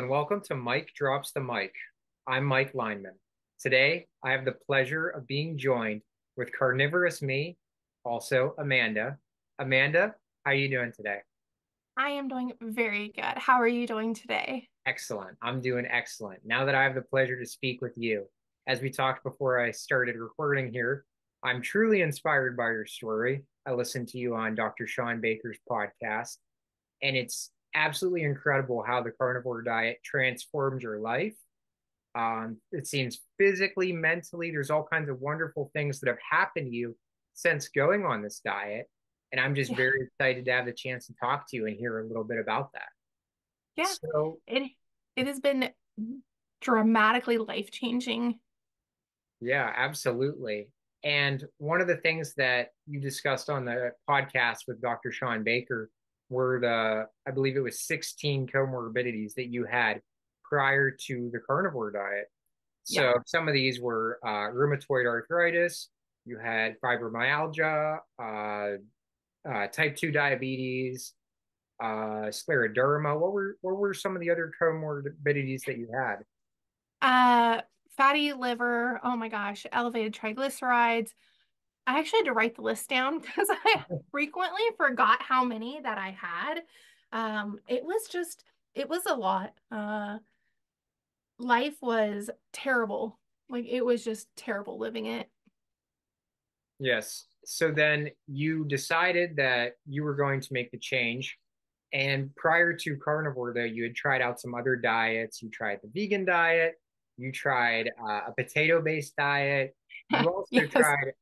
and welcome to Mike Drops the Mic. I'm Mike Lineman. Today, I have the pleasure of being joined with Carnivorous me, also Amanda. Amanda, how are you doing today? I am doing very good. How are you doing today? Excellent. I'm doing excellent. Now that I have the pleasure to speak with you, as we talked before I started recording here, I'm truly inspired by your story. I listened to you on Dr. Sean Baker's podcast, and it's absolutely incredible how the carnivore diet transformed your life. It seems physically, mentally, there's all kinds of wonderful things that have happened to you since going on this diet. And I'm just Yeah, very excited to have the chance to talk to you and hear a little bit about that. yeah. So, It has been dramatically life-changing. yeah, absolutely. And one of the things that you discussed on the podcast with Dr. Sean Baker were I believe it was 16 comorbidities that you had prior to the carnivore diet. Yeah. So some of these were rheumatoid arthritis, you had fibromyalgia, type 2 diabetes, scleroderma. What were some of the other comorbidities that you had? Uh, Fatty liver. Oh my gosh, elevated triglycerides. I actually had to write the list down because I frequently forgot how many that I had. It was a lot. Life was terrible. Like it was just terrible living it. Yes. So then you decided that you were going to make the change. And prior to carnivore, though, you had tried out some other diets. You tried the vegan diet, you tried a potato-based diet. You also Yes. tried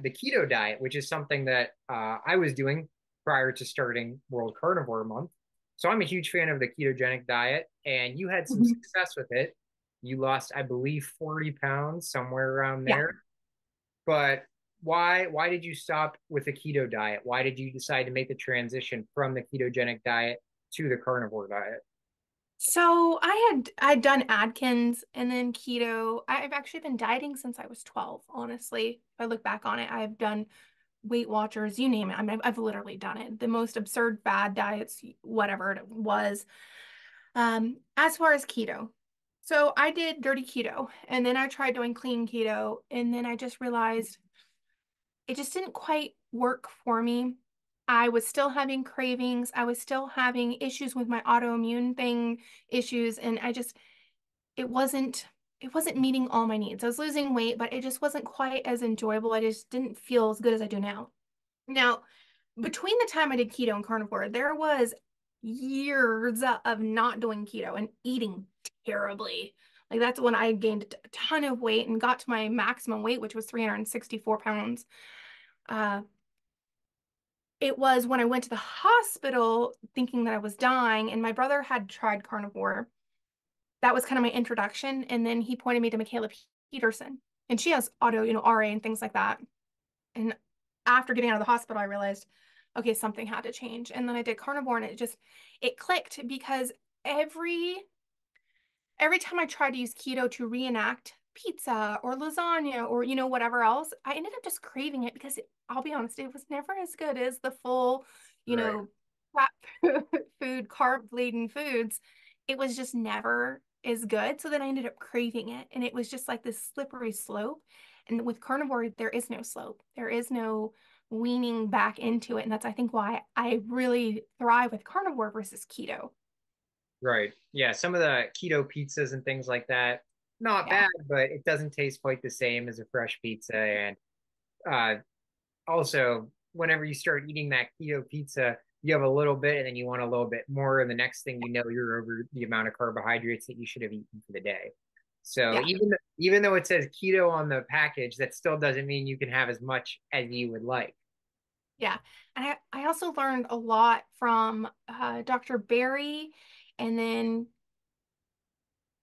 the keto diet, which is something that I was doing prior to starting World Carnivore Month. So I'm a huge fan of the ketogenic diet, and you had some Mhm. success with it. You lost, I believe, 40 pounds, somewhere around Yeah. there. But why did you stop with the keto diet? Why did you decide to make the transition from the ketogenic diet to the carnivore diet? So I'd done Atkins and then keto. I've actually been dieting since I was 12, honestly. If I look back on it, I've done Weight Watchers, you name it. I mean, I've literally done it. The most absurd fad diets, whatever it was. As far as keto. So I did dirty keto and then I tried doing clean keto and then I just realized it just didn't quite work for me. I was still having cravings. I was still having issues with my autoimmune issues, and it wasn't it wasn't meeting all my needs. I was losing weight, but it just wasn't quite as enjoyable. I just didn't feel as good as I do now. Now, between the time I did keto and carnivore, there was years of not doing keto and eating terribly. Like that's when I gained a ton of weight and got to my maximum weight, which was 364 pounds. Uh, it was when I went to the hospital thinking that I was dying, and my brother had tried carnivore. That was kind of my introduction. And then he pointed me to Michaela Peterson, and she has RA and things like that. And after getting out of the hospital, I realized, okay, something had to change. And then I did carnivore, and it clicked because every every time I tried to use keto to reenact pizza or lasagna or whatever else, I ended up just craving it because I'll be honest, it was never as good as the full, you Right. know, fat food, carb-laden foods. It was just never as good. So then I ended up craving it, and it was just like this slippery slope. And with carnivore, there is no slope. There is no weaning back into it. And that's, I think, why I really thrive with carnivore versus keto. Right. Yeah. Some of the keto pizzas and things like that, not Yeah. bad, but it doesn't taste quite the same as a fresh pizza. And uh, also, whenever you start eating that keto pizza, you have a little bit and then you want a little bit more. And the next thing you know, you're over the amount of carbohydrates that you should have eaten for the day. So Yeah. even though it says keto on the package, that still doesn't mean you can have as much as you would like. Yeah. And I also learned a lot from Dr. Barry and then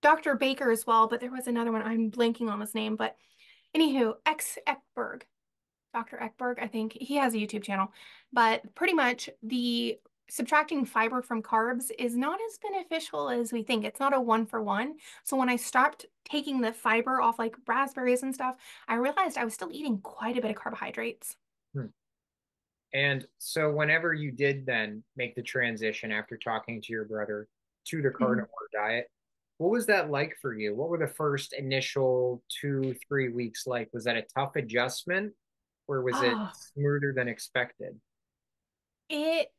Dr. Baker as well, but there was another one. I'm blanking on his name, but anywho, Ekberg, Dr. Ekberg, I think he has a YouTube channel, but pretty much the subtracting fiber from carbs is not as beneficial as we think. It's not a one for one. So when I stopped taking the fiber off like raspberries and stuff, I realized I was still eating quite a bit of carbohydrates. Hmm. And so whenever you did then make the transition after talking to your brother to the Mhm. carnivore diet, What was that like for you? What were the first initial 2, 3 weeks like? Was that a tough adjustment, or was it Oh, smoother than expected? it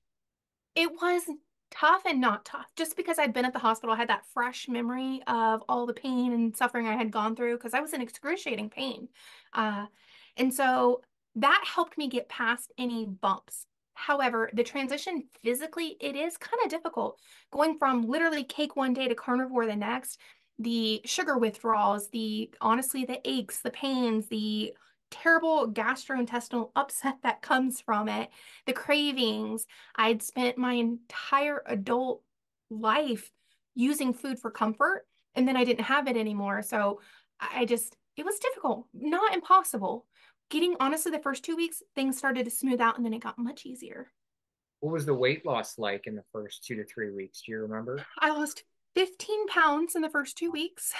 it was tough and not tough. Just because I'd been at the hospital, I had that fresh memory of all the pain and suffering I had gone through because I was in excruciating pain. Uh, and so that helped me get past any bumps. However, the transition physically, it is kind of difficult. Going from literally cake one day to carnivore the next, the sugar withdrawals, the honestly, the aches, the pains, the terrible gastrointestinal upset that comes from it, the cravings. I'd spent my entire adult life using food for comfort, and then I didn't have it anymore. So it was difficult, not impossible. Getting honestly, the first 2 weeks, things started to smooth out, and then it got much easier. What was the weight loss like in the first 2 to 3 weeks? Do you remember? I lost 15 pounds in the first 2 weeks.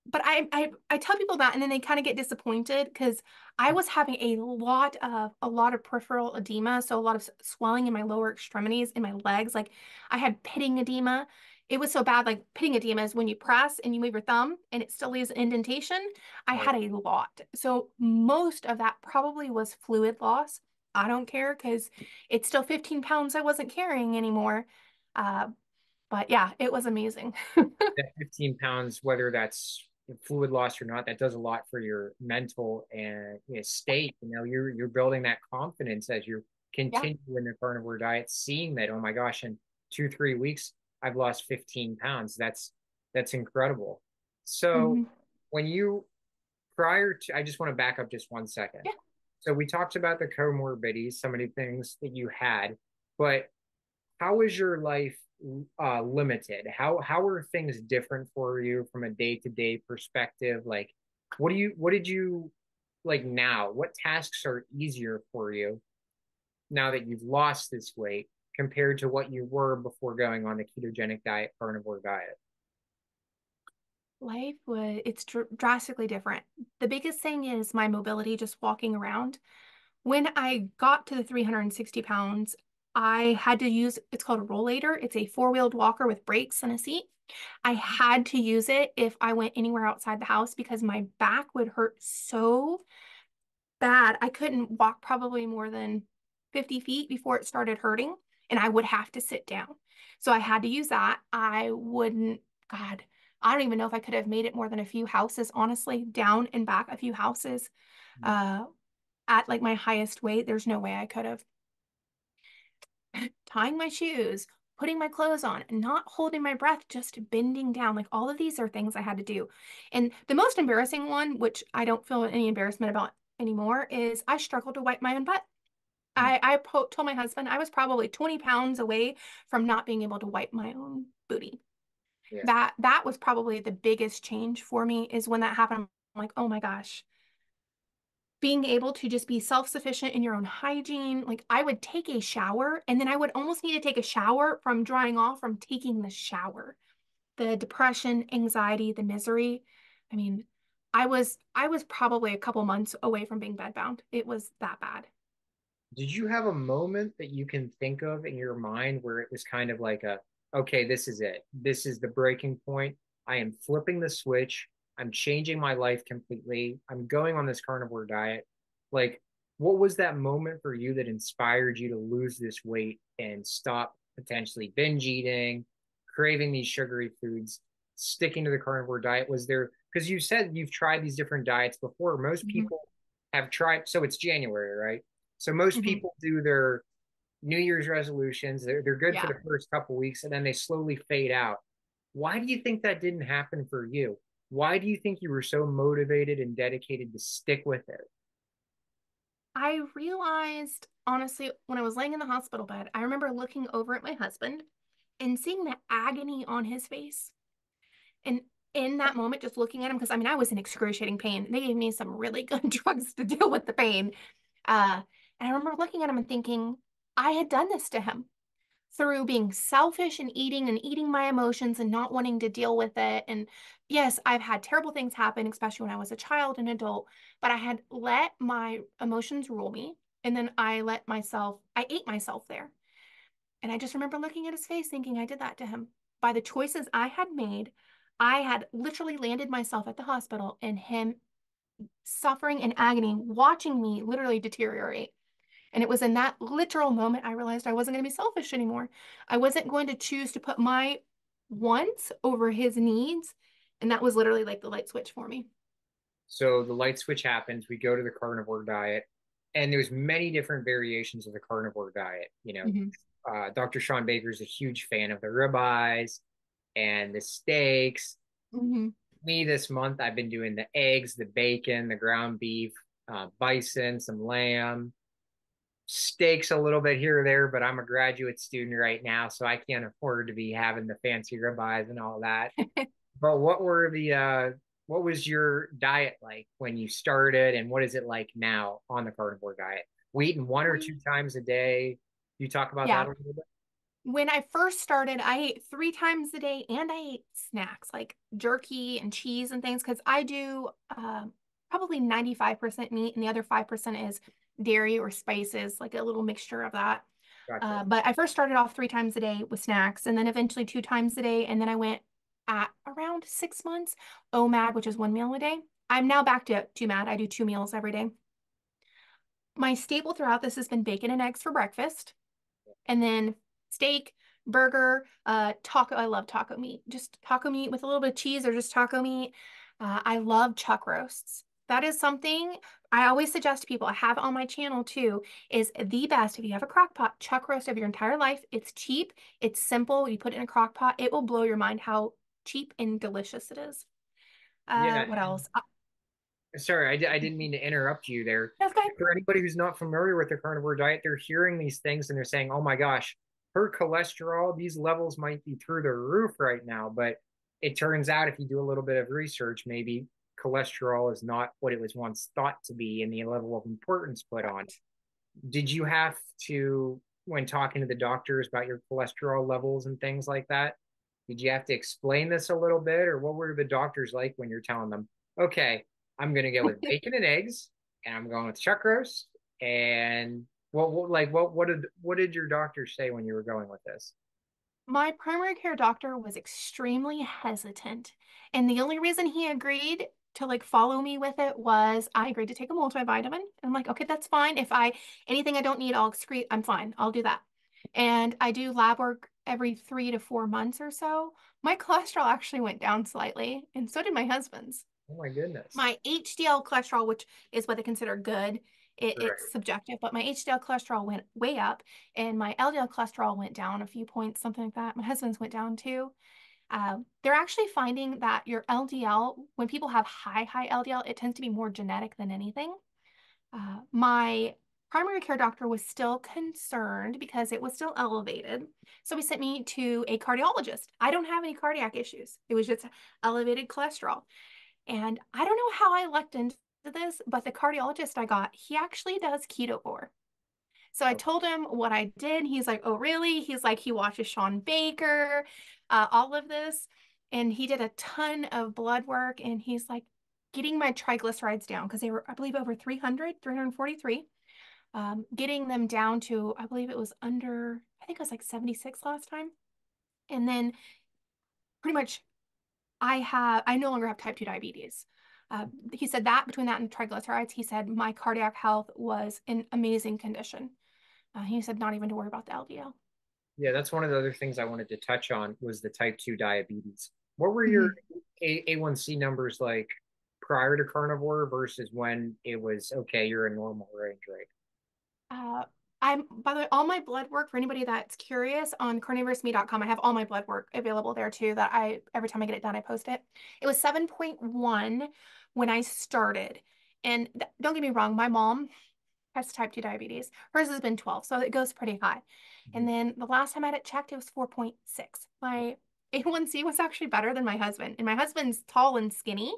But I tell people that and then they kind of get disappointed because I was having a lot of peripheral edema, so a lot of swelling in my lower extremities, in my legs. Like I had pitting edema. It was so bad. Like pitting edema is when you press and you move your thumb and it still leaves an indentation. I Right. had a lot. So most of that probably was fluid loss. I don't care because it's still 15 pounds I wasn't carrying anymore. Uh, but yeah, it was amazing. That 15 pounds, whether that's fluid loss or not, that does a lot for your mental and state. You're building that confidence as you Yeah. continue in the carnivore diet, seeing that, oh my gosh, in 2, 3 weeks, I've lost 15 pounds. That's incredible. So Hmm. when you prior to, I just want to back up just 1 second. Yeah. So we talked about the comorbidities, some of the things that you had, but how is your life limited? How are things different for you from a day-to-day perspective? Like, what did you like now? What tasks are easier for you now that you've lost this weight compared to what you were before going on the ketogenic diet, carnivore diet? It's drastically different. The biggest thing is my mobility, just walking around. When I got to the 360 pounds, I had to use, it's called a rollator. It's a four-wheeled walker with brakes and a seat. I had to use it if I went anywhere outside the house because my back would hurt so bad. I couldn't walk probably more than 50 feet before it started hurting, and I would have to sit down. So I had to use that. I wouldn't, God, I don't even know if I could have made it more than a few houses, honestly, down and back a few houses. Uh, at like my highest weight, there's no way I could have. Tying my shoes, putting my clothes on, not holding my breath, just bending down. Like all of these are things I had to do. And the most embarrassing one, which I don't feel any embarrassment about anymore, is I struggled to wipe my own butt. Told my husband I was probably 20 pounds away from not being able to wipe my own booty. Yeah. That was probably the biggest change for me is when that happened. I'm like, oh my gosh, being able to just be self-sufficient in your own hygiene. Like I would take a shower and then I would almost need to take a shower from drying off from taking the shower. The depression, anxiety, the misery. I mean, I was probably a couple months away from being bedbound. It was that bad. Did you have a moment that you can think of in your mind where it was kind of like okay, this is it. This is the breaking point. I am flipping the switch. I'm changing my life completely. I'm going on this carnivore diet. Like, what was that moment for you that inspired you to lose this weight and stop potentially binge eating, craving these sugary foods, sticking to the carnivore diet? Was there, because you said you've tried these different diets before. Most Hmm. people have tried, so it's January, right? So most Hmm. people do their New Year's resolutions. They're good for Yeah. the first couple weeks and then they slowly fade out. Why do you think that didn't happen for you? Why do you think you were so motivated and dedicated to stick with it? I realized, honestly, when I was laying in the hospital bed, I remember looking over at my husband and seeing the agony on his face. And in that moment, just looking at him, because I mean, I was in excruciating pain. They gave me some really good drugs to deal with the pain. And I remember looking at him and thinking, I had done this to him through being selfish and eating my emotions and not wanting to deal with it. And yes, I've had terrible things happen, especially when I was a child and adult, but I had let my emotions rule me. And then I ate myself there. And I just remember looking at his face thinking I did that to him by the choices I had made. I had literally landed myself at the hospital and him suffering in agony, watching me literally deteriorate. And it was in that literal moment I realized I wasn't going to be selfish anymore. I wasn't going to choose to put my wants over his needs. And that was literally like the light switch for me. So the light switch happens. We go to the carnivore diet, and there's many different variations of the carnivore diet. Hmm. Dr. Sean Baker is a huge fan of the ribeyes and the steaks. Hmm. Me this month, I've been doing the eggs, the bacon, the ground beef, bison, some lamb, steaks a little bit here or there, but I'm a graduate student right now, so I can't afford to be having the fancy ribeyes and all that. But what was your diet like when you started, and what is it like now on the carnivore diet? We eating one or two times a day. You talk about that Yeah. a little bit? When I first started, I ate 3 times a day and I ate snacks like jerky and cheese and things because I do probably 95% meat and the other 5% is dairy or spices, like a little mixture of that. Gotcha. But I first started off 3 times a day with snacks and then eventually 2 times a day. And then I went at around 6 months, OMAD, which is 1 meal a day. I'm now back to TMAD. I do 2 meals every day. My staple throughout this has been bacon and eggs for breakfast and then steak, burger, taco. I love taco meat. Just taco meat with a little bit of cheese or just taco meat. I love chuck roasts. That is something I always suggest to people. I have on my channel too, is the best if you have a crock pot, chuck roast of your entire life. It's cheap, it's simple. You put it in a crock pot, it will blow your mind how cheap and delicious it is. Yeah. What else? Sorry, I didn't mean to interrupt you there. That's good. For anybody who's not familiar with the carnivore diet, they're hearing these things and they're saying, "Oh my gosh, her cholesterol, these levels might be through the roof right now." But it turns out, if you do a little bit of research, maybe cholesterol is not what it was once thought to be, and the level of importance put on. Correct. Did you have to, when talking to the doctors about your cholesterol levels and things like that, did you have to explain this a little bit, or what were the doctors like when you're telling them, okay, I'm going to go with bacon and eggs, and I'm going with chuck roast, and what did your doctor say when you were going with this? My primary care doctor was extremely hesitant. And the only reason he agreed to like follow me with it was I agreed to take a multivitamin. And I'm like, okay, that's fine. If I anything I don't need, I'll excrete. I'm fine. I'll do that. And I do lab work every 3 to 4 months or so. My cholesterol actually went down slightly, and so did my husband's. Oh my goodness. My HDL cholesterol, which is what they consider good, it's Right. subjective, but my HDL cholesterol went way up and my LDL cholesterol went down a few points, something like that. My husband's went down too. They're actually finding that your LDL, when people have high LDL, it tends to be more genetic than anything. My primary care doctor was still concerned because it was still elevated. So he sent me to a cardiologist. I don't have any cardiac issues. It was just elevated cholesterol. And I don't know how I lucked into this, but the cardiologist I got, he actually does keto. So I Oh, told him what I did. He's like, oh, really? He's like, he watches Sean Baker, all of this. And he did a ton of blood work. And he's like, getting my triglycerides down because they were, I believe, over 300, 343. Getting them down to, I believe it was under, I think it was like 76 last time. And then pretty much I no longer have type 2 diabetes. He said that between that and triglycerides, he said my cardiac health was in amazing condition. He said not even to worry about the LDL. yeah, that's one of the other things I wanted to touch on was the type 2 diabetes. What were your Mhm. A1C numbers like prior to carnivore versus when it was okay, you're in normal range, right? Uh, I'm, by the way, all my blood work for anybody that's curious on carnivorousme.com, I have all my blood work available there too. That I every time I get it done, I post it. It was 7.1 when I started. And don't get me wrong, my mom has type 2 diabetes. Hers has been 12, so it goes pretty high. And Mhm. then the last time I had it checked, it was 4.6. My A1C was actually better than my husband. And my husband's tall and skinny.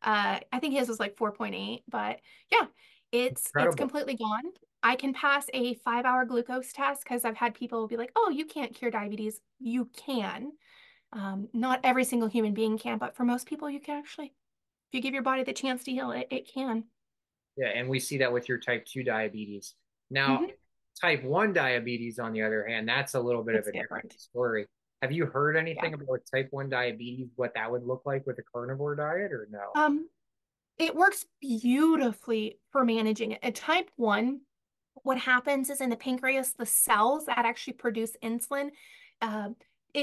I think his was like 4.8, but yeah, it's Incredible. completely gone. I can pass a 5-hour glucose test because I've had people be like, oh, you can't cure diabetes. You can. Not every single human being can, but for most people, you can actually. If you give your body the chance to heal it, it can. Yeah, and we see that with your type 2 diabetes. Now, Hmm. type 1 diabetes, on the other hand, that's a little bit of It's a different different. story. Have you heard Yeah. anything about type 1 diabetes, what that would look like with a carnivore diet or no? Um, it works beautifully for managing it. At type 1, what happens is in the pancreas, the cells that actually produce insulin, uh,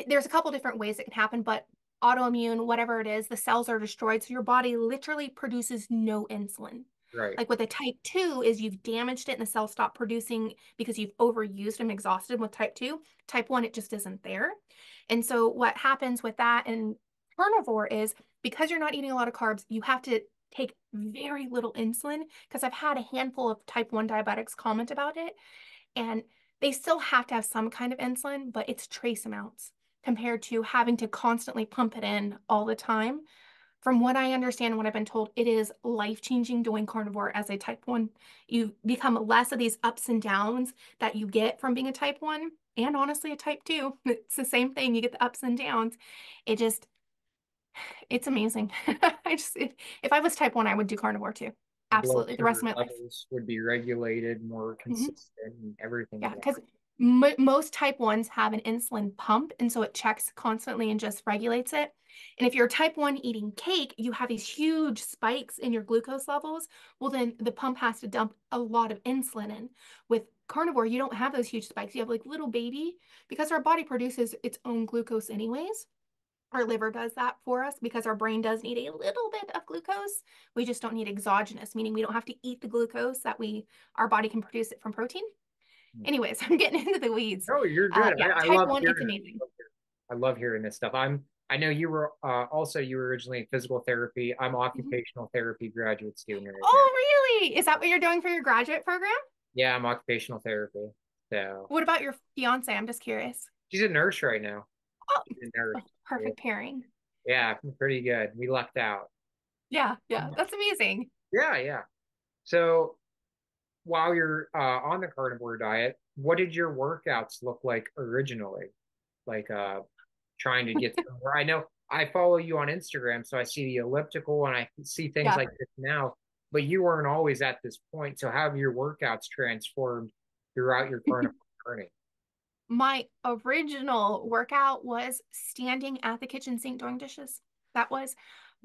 there's a couple different ways it can happen, but autoimmune, whatever it is, the cells are destroyed. So your body literally produces no insulin. Right, Like with a type 2 is you've damaged it and the cells stop producing because you've overused and exhausted with type 2. Type 1, it just isn't there. And so what happens with that and carnivore is because you're not eating a lot of carbs, you have to take very little insulin because I've had a handful of type 1 diabetics comment about it and they still have to have some kind of insulin, but it's trace amounts compared to having to constantly pump it in all the time. From what I understand and what I've been told, it is life-changing doing carnivore as a type 1. You become less of these ups and downs that you get from being a type 1 and honestly a type 2. It's the same thing. You get the ups and downs. It just, it's amazing. If I was type 1, I would do carnivore too. the blood Absolutely. The rest of sugar my life. levels would be regulated more Mhm. consistent and everything Yeah, would. because most type 1s have an insulin pump, and so it checks constantly and just regulates it. And if you're type 1 eating cake, you have these huge spikes in your glucose levels. Well, then the pump has to dump a lot of insulin in. With carnivore, you don't have those huge spikes. You have like little baby because our body produces its own glucose anyways. Our liver does that for us because our brain does need a little bit of glucose. We just don't need exogenous, meaning we don't have to eat the glucose that our body can produce it from protein. Anyways, I'm getting into the weeds. No, you're good. Yeah, I type love 1, it's hearing amazing. it. I love hearing this stuff. I know you were also you were originally in physical therapy. I'm Mhm. occupational therapy graduate student right now. Oh, really? Is that what you're doing for your graduate program? Yeah, I'm occupational therapy. So What about your fiance? I'm just curious. she's a nurse right now. Oh, She's a nurse. oh, perfect pairing. Yeah, pretty good. We lucked out. Yeah, yeah, that's amazing. Yeah, yeah. So while you're on the carnivore diet, what did your workouts look like originally? Like trying to get somewhere. I know I follow you on Instagram, so I see the elliptical and I see things Yeah. like this now, but you weren't always at this point. So how have your workouts transformed throughout your carnivore journey? My original workout was standing at the kitchen sink doing dishes. That was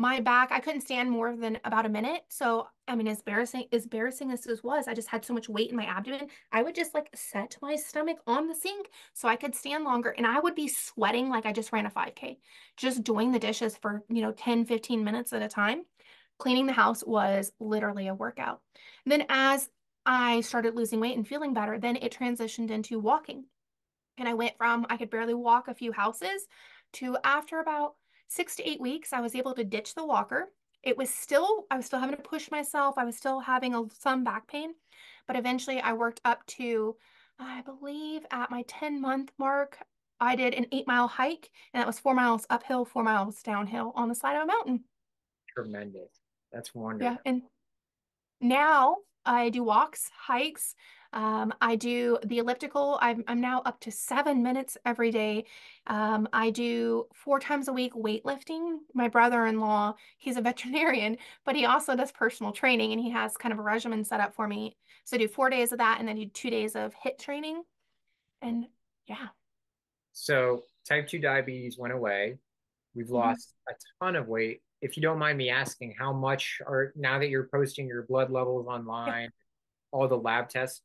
my back. I couldn't stand more than about a minute. So, I mean, as embarrassing as this was, I just had so much weight in my abdomen. I would just like set my stomach on the sink so I could stand longer. And I would be sweating like I just ran a 5K, just doing the dishes for, 10, 15 minutes at a time. Cleaning the house was literally a workout. And then as I started losing weight and feeling better, then it transitioned into walking. And I went from I could barely walk a few houses to after about 6 to 8 weeks, I was able to ditch the walker. I was still having to push myself. I was still having some back pain, but eventually I worked up to, I believe at my 10-month mark, I did an 8-mile hike, and that was 4 miles uphill, 4 miles downhill on the side of a mountain. Tremendous. That's Yeah. wonderful. And now I do walks, hikes. I do the elliptical. I'm now up to 7 minutes every day. I do 4 times a week weightlifting. My brother-in-law, he's a veterinarian, but he also does personal training and he has kind of a regimen set up for me. So I do 4 days of that and then do 2 days of HIIT training. And yeah. So type 2 diabetes went away. We've Mhm. lost a ton of weight. If you don't mind me asking, how much are now that you're posting your blood levels Yeah. online, all the lab tests,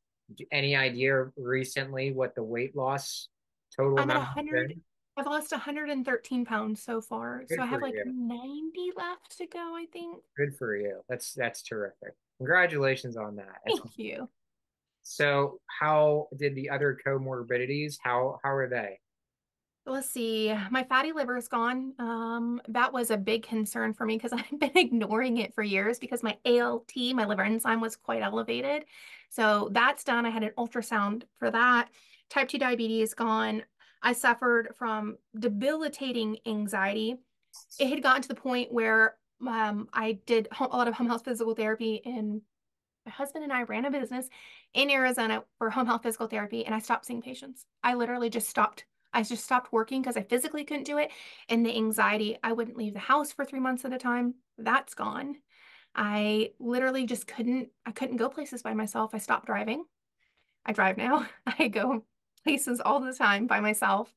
any idea recently what the weight loss total I'm at amount has 100. been? I've lost 113 pounds so far. So Good I have for like you. 90 left to go, I think. Good for you. That's terrific. Congratulations on that. That's Thank you. so how did the other comorbidities, how are they? Let's see. My fatty liver is gone. That was a big concern for me because I've been ignoring it for years because my ALT, my liver enzyme, was quite elevated. So that's done. I had an ultrasound for that. Type 2 diabetes gone. I suffered from debilitating anxiety. It had gotten to the point where I did a lot of home health physical therapy and my husband and I ran a business in Arizona for home health physical therapy, and I stopped seeing patients. I literally just stopped. I just stopped working because I physically couldn't do it. And the anxiety, I wouldn't leave the house for 3 months at a time. That's gone. I literally just I couldn't go places by myself. I stopped driving. I drive now. I go places all the time by myself.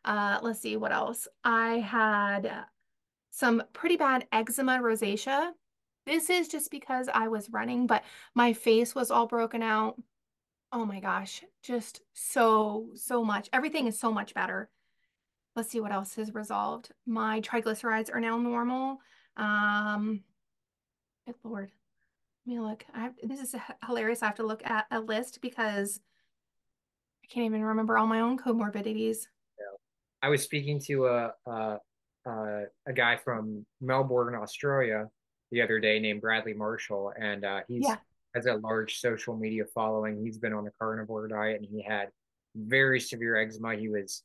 Let's see what else. I had some pretty bad eczema rosacea. This is just because I was running, but my face was all broken out. Oh my gosh, just so much. Everything is so much better. Let's see what else has resolved. My triglycerides are now normal. Um, Good Lord. Let me look. This is hilarious. I have to look at a list because I can't even remember all my own comorbidities. I was speaking to a guy from Melbourne, Australia, the other day named Bradley Marshall, and he's Yeah. has a large social media following. He's been on a carnivore diet, and he had very severe eczema. He was,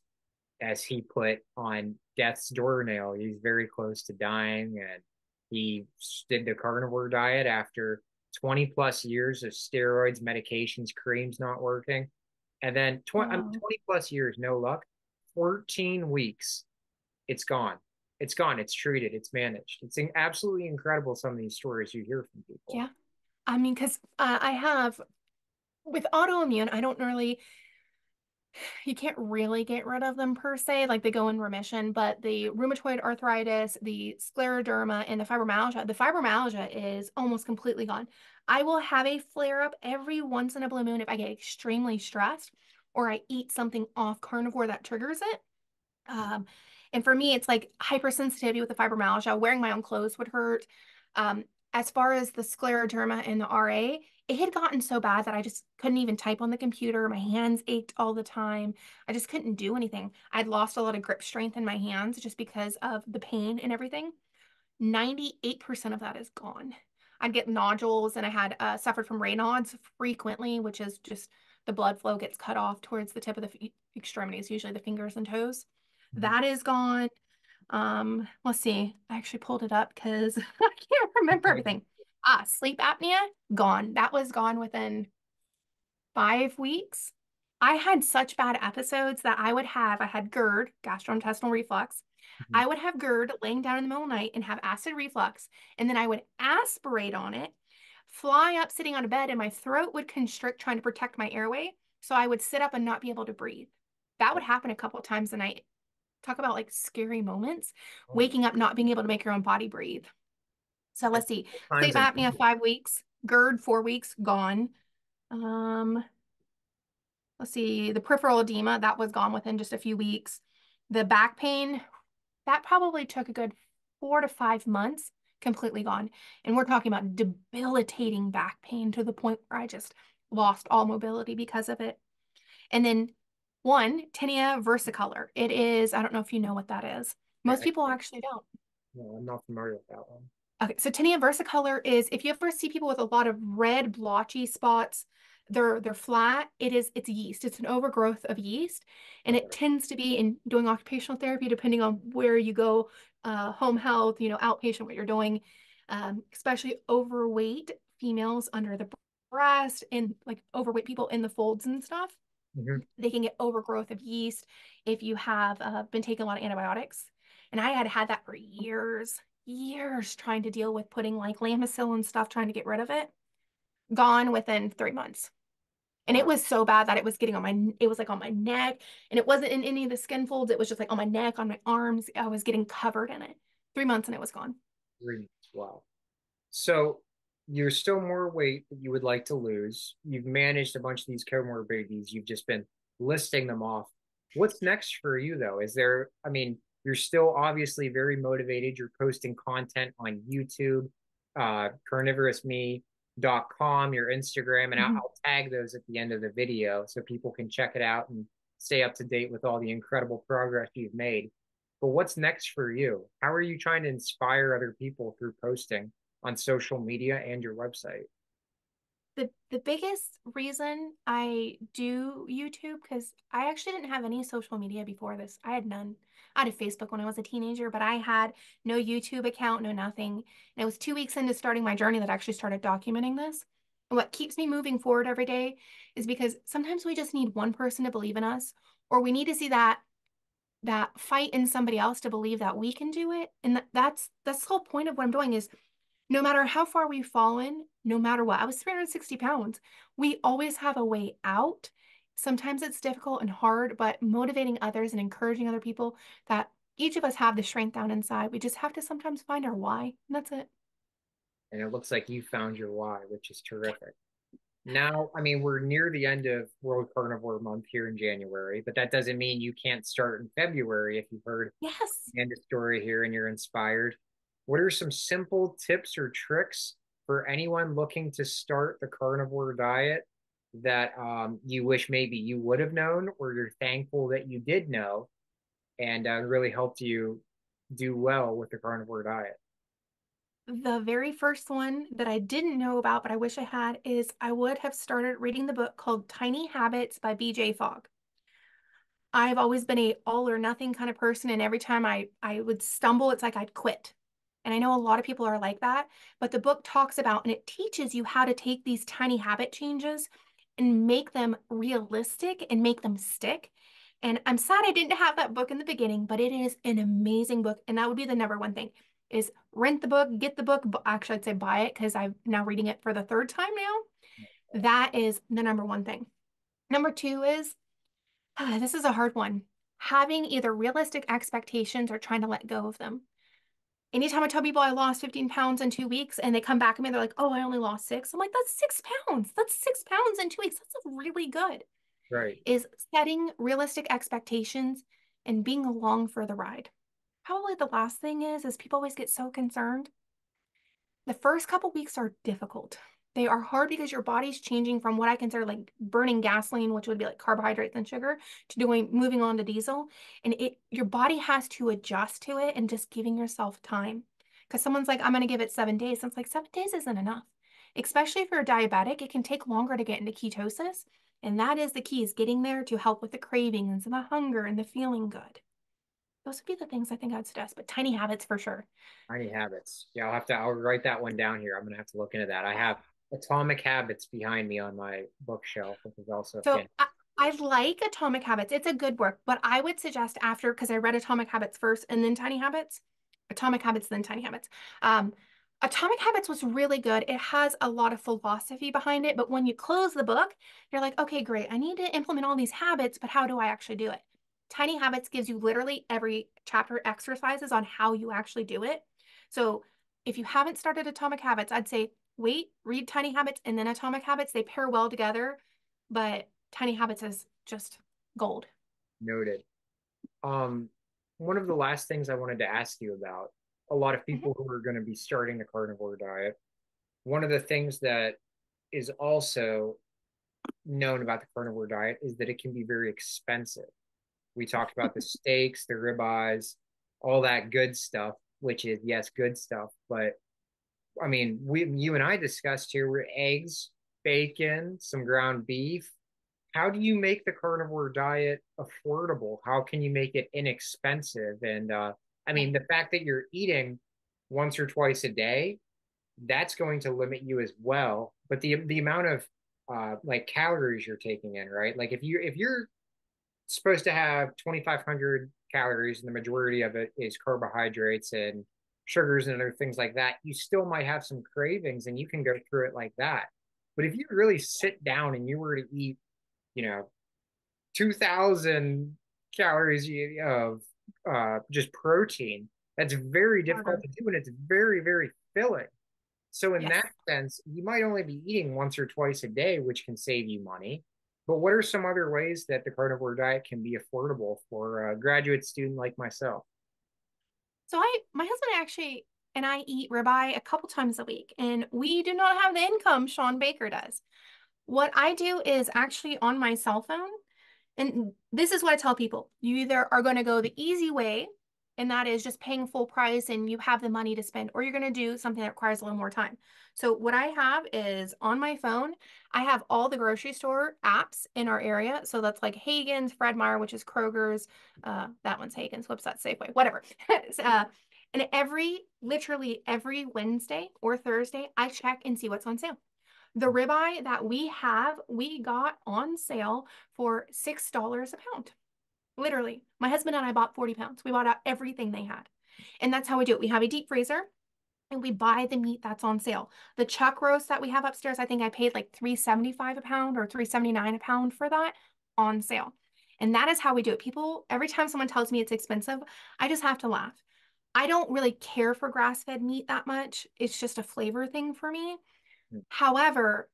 as he put, on death's doornail. He's very close to dying, and he did the carnivore diet after 20 plus years of steroids, medications, creams not working. And then 20 plus years, no luck. 14 weeks, it's gone. It's gone. It's treated. It's managed. It's absolutely incredible, some of these stories you hear from people. Yeah. I mean, because I have with autoimmune, I don't really, you can't really get rid of them per se, like they go in remission, but the rheumatoid arthritis, the scleroderma, and the fibromyalgia is almost completely gone. I will have a flare up every once in a blue moon if I get extremely stressed or I eat something off carnivore that triggers it. Um, and for me, it's like hypersensitivity with the fibromyalgia. Wearing my own clothes would hurt. Um, as far as the scleroderma and the RA, it had gotten so bad that I just couldn't even type on the computer. My hands ached all the time. I just couldn't do anything. I'd lost a lot of grip strength in my hands just because of the pain and everything. 98% of that is gone. I'd get nodules and I had suffered from Raynaud's frequently, which is just the blood flow gets cut off towards the tip of the extremities, usually the fingers and toes. Mhm. That is gone. Let's see. I actually pulled it up because I can't remember everything. Sleep apnea, gone. That was gone within 5 weeks. I had such bad episodes that I had GERD, gastrointestinal reflux. Mhm. I would have GERD laying down in the middle of the night and have acid reflux. And then I would aspirate on it, fly up sitting on a bed, and my throat would constrict trying to protect my airway. So I would sit up and not be able to breathe. That would happen a couple of times a night. Talk about like scary moments, Oh, waking up, not being able to make your own body breathe. So and let's see. all Sleep kinds of apnea, 5 weeks, GERD, 4 weeks, gone. Um, let's see, the peripheral edema, that was gone within just a few weeks. The back pain, that probably took a good 4 to 5 months, completely gone. And we're talking about debilitating back pain to the point where I just lost all mobility because of it. And then tinea versicolor. It is, I don't know if you know what that is. Most I, people actually don't. no, I'm not familiar with that one. Okay, so tinea versicolor is if you ever see people with a lot of red blotchy spots, they're flat. It's yeast. It's an overgrowth of yeast, and it Okay. tends to be in doing occupational therapy, depending on where you go, home health, outpatient, what you're doing, especially overweight females under the breast and like overweight people in the folds and stuff. Mhm. They can get overgrowth of yeast if you have been taking a lot of antibiotics. And I had had that for years trying to deal with putting like Lamisil and stuff, trying to get rid of it. Gone within 3 months. And it Wow. was so bad that it was like on my neck and it wasn't in any of the skin folds. It was just like on my neck, on my arms. I was getting covered in it. 3 months and it was gone. 3 months. Wow. So you're still more weight that you would like to lose. You've managed a bunch of these comorbidities. You've just been listing them off. What's next for you, though? Is there, I mean, you're still obviously very motivated. You're posting content on YouTube, carnivorousme.com, your Instagram, and Mhm. I'll tag those at the end of the video so people can check it out and stay up to date with all the incredible progress you've made. But what's next for you? How are you trying to inspire other people through posting on social media and your website? The biggest reason I do YouTube, because I actually didn't have any social media before this. I had none. I had a Facebook when I was a teenager, but I had no YouTube account, no nothing. And it was 2 weeks into starting my journey that I actually started documenting this. And what keeps me moving forward every day is because sometimes we just need one person to believe in us, or we need to see that fight in somebody else to believe that we can do it. And that's the whole point of what I'm doing is no matter how far we've fallen, no matter what, I was 360 pounds. We always have a way out. Sometimes it's difficult and hard, but motivating others and encouraging other people that each of us have the strength down inside. We just have to sometimes find our why. And that's it. And it looks like you found your why, which is terrific. Now, I mean, we're near the end of World Carnivore Month here in January, but that doesn't mean you can't start in February if you've heard Yes. Amanda's story here and you're inspired. What are some simple tips or tricks for anyone looking to start the carnivore diet that you wish maybe you would have known, or you're thankful that you did know and really helped you do well with the carnivore diet? The very first one that I didn't know about, but I wish I had, is I would have started reading the book called Tiny Habits by BJ Fogg. I've always been a all or nothing kind of person, and every time I would stumble, it's like I'd quit. And I know a lot of people are like that, but the book talks about and it teaches you how to take these tiny habit changes and make them realistic and make them stick. And I'm sad I didn't have that book in the beginning, but it is an amazing book. And that would be the number one thing is rent the book, get the book. Actually, I'd say buy it because I'm now reading it for the third time now. That is the number one thing. Number two is this is a hard one. Having either realistic expectations or trying to let go of them. Anytime I tell people I lost 15 pounds in 2 weeks and they come back at me, they're like, oh, I only lost six. I'm like, that's 6 pounds. That's 6 pounds in 2 weeks. That's really good. Right. Is setting realistic expectations and being along for the ride. Probably the last thing is people always get so concerned. The first couple weeks are difficult. They are hard because your body's changing from what I consider like burning gasoline, which would be like carbohydrates and sugar, to moving on to diesel. And your body has to adjust to it and just giving yourself time. Because someone's like, I'm going to give it 7 days. And it's like 7 days isn't enough. Especially if you're a diabetic, it can take longer to get into ketosis. And that is the key, is getting there to help with the cravings and the hunger and the feeling good. Those would be the things I think I'd suggest, but tiny habits for sure. Tiny habits. Yeah, I'll write that one down here. I'm gonna have to look into that. I have Atomic Habits behind me on my bookshelf, which is also So fantastic. I like Atomic Habits. It's a good book, but I would suggest after, because I read Atomic Habits first and then Tiny Habits, Atomic Habits, then Tiny Habits. Um, Atomic Habits was really good. It has a lot of philosophy behind it, but when you close the book, you're like, okay, great. I need to implement all these habits, but how do I actually do it? Tiny Habits gives you literally every chapter exercises on how you actually do it. So if you haven't started Atomic Habits, I'd say wait, read Tiny Habits and then Atomic Habits. They pair well together, but Tiny Habits is just gold. Noted. Um, One of the last things I wanted to ask you about, a lot of Mhm. people who are going to be starting the carnivore diet, one of the things that is also known about the carnivore diet is that it can be very expensive. We talked about the steaks, the ribeyes, all that good stuff, which is, yes, good stuff. But I mean, you and I discussed here were eggs, bacon, some ground beef. How do you make the carnivore diet affordable? How can you make it inexpensive? And I Yeah. mean, the fact that you're eating once or twice a day, that's going to limit you as well. But the amount of like calories you're taking in, right? Like if you're supposed to have 2,500 calories, and the majority of it is carbohydrates and sugars and other things like that, you still might have some cravings, and you can go through it like that. But if you really sit down and you were to eat, you know, 2,000 calories of just protein, that's very difficult Harder. to do, and it's very, very filling. So in Yes. that sense, you might only be eating once or twice a day, which can save you money. But what are some other ways that the carnivore diet can be affordable for a graduate student like myself? So my husband actually and I eat ribeye a couple times a week, and we do not have the income Sean Baker does. What I do is actually on my cell phone. And this is what I tell people. You either are going to go the easy way, and that is just paying full price and you have the money to spend, or you're going to do something that requires a little more time. So what I have is on my phone, I have all the grocery store apps in our area. So that's like Hagen's, Fred Meyer, which is Kroger's. That one's Hagen's. Whoops, that's Safeway, whatever. And literally every Wednesday or Thursday, I check and see what's on sale. The ribeye that we have, we got on sale for $6 a pound. Literally. My husband and I bought 40 pounds. We bought out everything they had. And that's how we do it. We have a deep freezer and we buy the meat that's on sale. The chuck roast that we have upstairs, I think I paid like 375 a pound or 379 a pound for that. on sale. And that is how we do it. People, every time someone tells me it's expensive, I just have to laugh. I don't really care for grass-fed meat that much. It's just a flavor thing for me. However,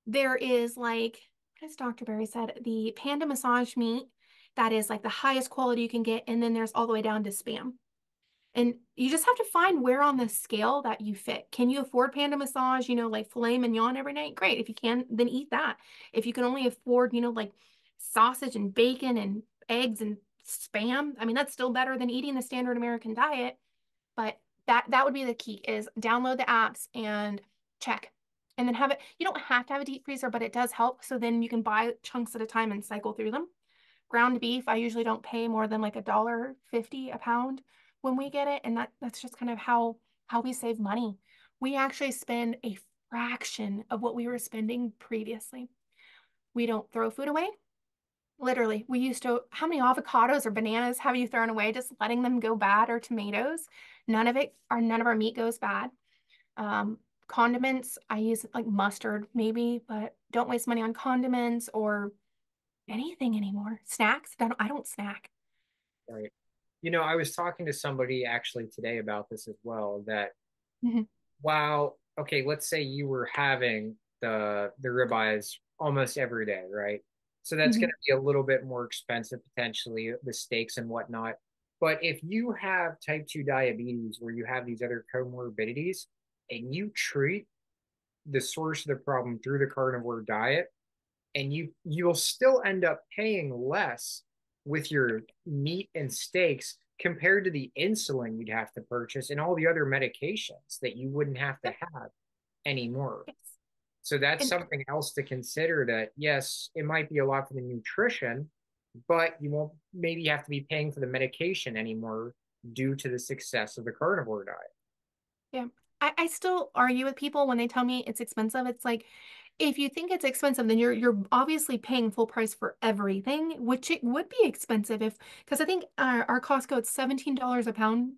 there is like, as Dr. Berry said, the panda massage meat that is like the highest quality you can get. And then there's all the way down to Spam. And you just have to find where on the scale that you fit. Can you afford panda massage, like filet mignon every night? Great. If you can, then eat that. If you can only afford, like sausage and bacon and eggs and Spam, I mean, that's still better than eating the standard American diet. But that would be the key is download the apps and check. And then have it. You don't have to have a deep freezer, but it does help. So then you can buy chunks at a time and cycle through them. Ground beef, I usually don't pay more than like $1.50 a pound when we get it. And that's just kind of how we save money. We actually spend a fraction of what we were spending previously. We don't throw food away. Literally, we used to, how many avocados or bananas have you thrown away just letting them go bad or tomatoes? None of our meat goes bad. Condiments, I use like mustard maybe, but don't waste money on condiments or anything anymore. Snacks, I don't snack. Right. I was talking to somebody actually today about this as well, that Mhm, wow, okay, let's say you were having the ribeyes almost every day, right? So that's going mhm. to be a little bit more expensive potentially, the steaks and whatnot. But if you have type 2 diabetes where you have these other comorbidities and you treat the source of the problem through the carnivore diet, and you'll still end up paying less with your meat and steaks compared to the insulin you'd have to purchase and all the other medications that you wouldn't have to Yep. have anymore. Yes. So that's And something else to consider, that yes, it might be a lot for the nutrition, but you won't maybe have to be paying for the medication anymore due to the success of the carnivore diet. yeah, I still argue with people when they tell me it's expensive. It's like, if you think it's expensive, then you're obviously paying full price for everything, which it would be expensive if, because I think our Costco, it's $17 a pound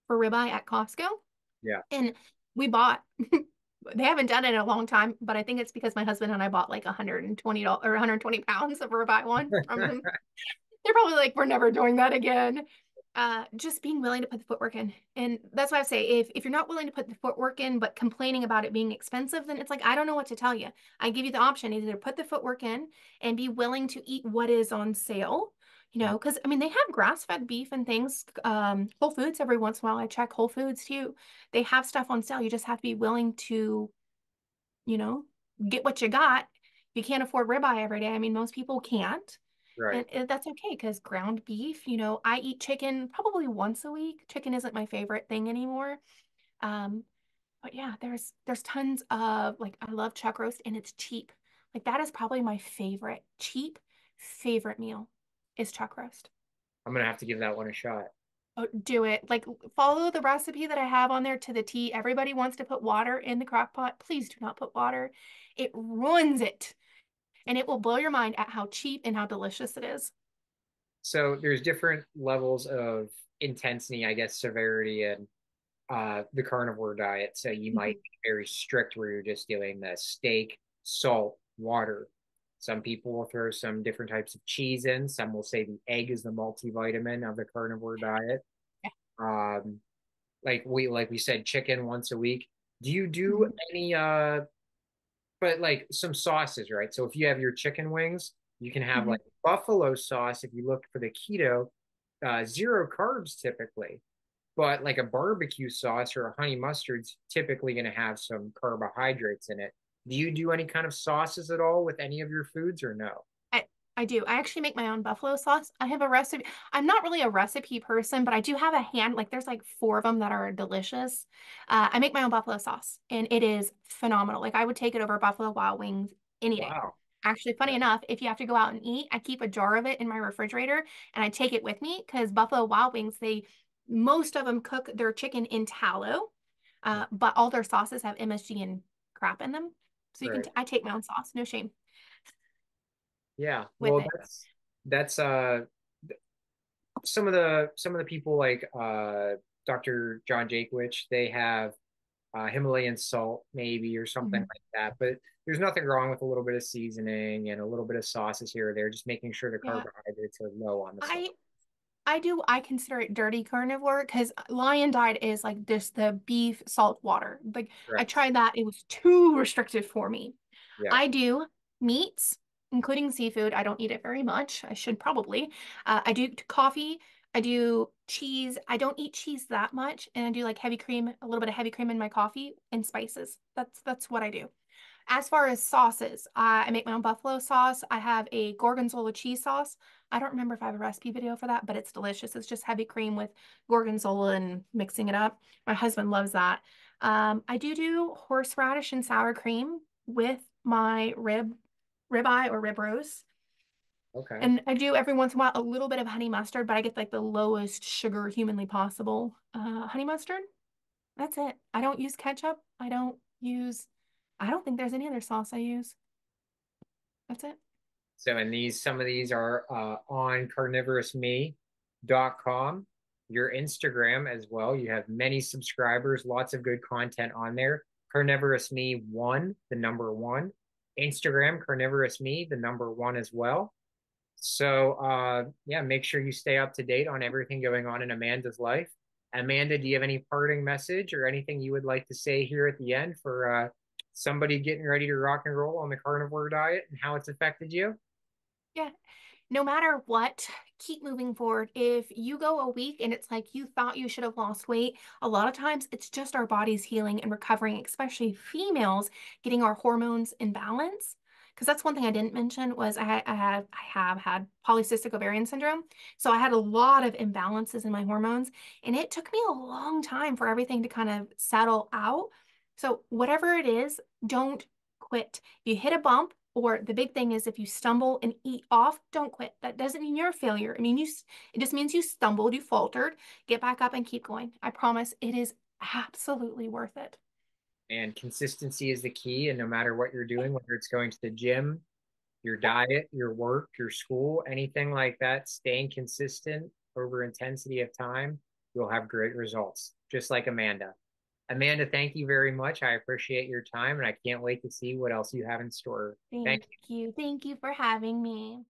for ribeye at Costco. Yeah. And we bought, they haven't done it in a long time, but I think it's because my husband and I bought like $120 or 120 pounds of ribeye one from them. They're probably like, we're never doing that again. Just being willing to put the footwork in. And that's why I say if you're not willing to put the footwork in, but complaining about it being expensive, then it's like, I don't know what to tell you. I give you the option either put the footwork in and be willing to eat what is on sale. Because I mean, they have grass-fed beef and things. Whole Foods, every once in a while, I check Whole Foods too. They have stuff on sale. You just have to be willing to, you know, get what you got. You can't afford ribeye every day. I mean, most people can't. Right. And that's okay because ground beef, I eat chicken probably once a week. Chicken isn't my favorite thing anymore. Um, but yeah, there's tons of like I love chuck roast and it's cheap. Like that is probably my favorite meal is chuck roast. I'm gonna have to give that one a shot. Oh, do it. Like follow the recipe that I have on there to the T. Everybody wants to put water in the crock pot. Please do not put water. It ruins it. And it will blow your mind at how cheap and how delicious it is. So there's different levels of intensity, I guess, severity, and the carnivore diet. So you might Mhm. be very strict where you're just doing the steak, salt, water. Some people will throw some different types of cheese in. Some will say the egg is the multivitamin of the carnivore diet. Yeah. Um, like we said, chicken once a week. Do you do Mhm. any but like some sauces, right? So if you have your chicken wings, you can have Mhm. like buffalo sauce if you look for the keto, zero carbs typically. But like a barbecue sauce or a honey mustard's typically going to have some carbohydrates in it. Do you do any kind of sauces at all with any of your foods or no? I, I do. I actually make my own buffalo sauce. I have a recipe. I'm not really a recipe person, but I do have a hand, like there's like four of them that are delicious. I make my own buffalo sauce and it is phenomenal. Like I would take it over Buffalo Wild Wings any day. Wow. Actually, funny enough, if you have to go out and eat, I keep a jar of it in my refrigerator and I take it with me because Buffalo Wild Wings, most of them cook their chicken in tallow, but all their sauces have MSG and crap in them. So Right. I take my own sauce, no shame Yeah. with Well, it. that's some of the people like Dr. John Jakewich, they have Himalayan salt maybe or something Mhm. like that. But there's nothing wrong with a little bit of seasoning and a little bit of sauces here or there, just making sure the Yeah. carbohydrates are low on the salt. I I consider it dirty carnivore because Lion Diet is like just the beef salt water. Like I Correct. tried that, it was too restrictive for me. Yeah. I do meats, including seafood. I don't eat it very much. I should probably. I do coffee. I do cheese. I don't eat cheese that much, and I do like heavy cream, a little bit of heavy cream in my coffee and spices. That's what I do. As far as sauces, I make my own buffalo sauce. I have a gorgonzola cheese sauce. I don't remember if I have a recipe video for that, but it's delicious. It's just heavy cream with gorgonzola and mixing it up. My husband loves that. I do horseradish and sour cream with my ribeye or rib roast. Okay. And I do every once in a while a little bit of honey mustard, but I get like the lowest sugar humanly possible. Honey mustard, that's it. I don't use ketchup. I don't think there's any other sauce I use. That's it. So, and some of these are on carnivorousme.com, your Instagram as well. You have many subscribers, lots of good content on there. Carnivorous Me one, the number one. Instagram, Carnivorous Me, the number one as well. So, yeah, make sure you stay up to date on everything going on in Amanda's life. Amanda, do you have any parting message or anything you would like to say here at the end for somebody getting ready to rock and roll on the carnivore diet and how it's affected you? Yeah. No matter what, keep moving forward. If you go a week and it's like you thought you should have lost weight, a lot of times it's just our bodies healing and recovering, especially females getting our hormones in balance. Because that's one thing I didn't mention was I have had polycystic ovarian syndrome. So I had a lot of imbalances in my hormones, and it took me a long time for everything to kind of settle out. So whatever it is, don't quit. If you hit a bump, or the big thing is if you stumble and eat off, don't quit. That doesn't mean you're a failure. I mean, it just means you stumbled, you faltered. Get back up and keep going. I promise it is absolutely worth it. And consistency is the key. And no matter what you're doing, whether it's going to the gym, your Yep. diet, your work, your school, anything like that, staying consistent over intensity of time, you'll have great results, just like Amanda. Amanda, thank you very much. I appreciate your time and I can't wait to see what else you have in store. Thank Thank you. you. Thank you for having me.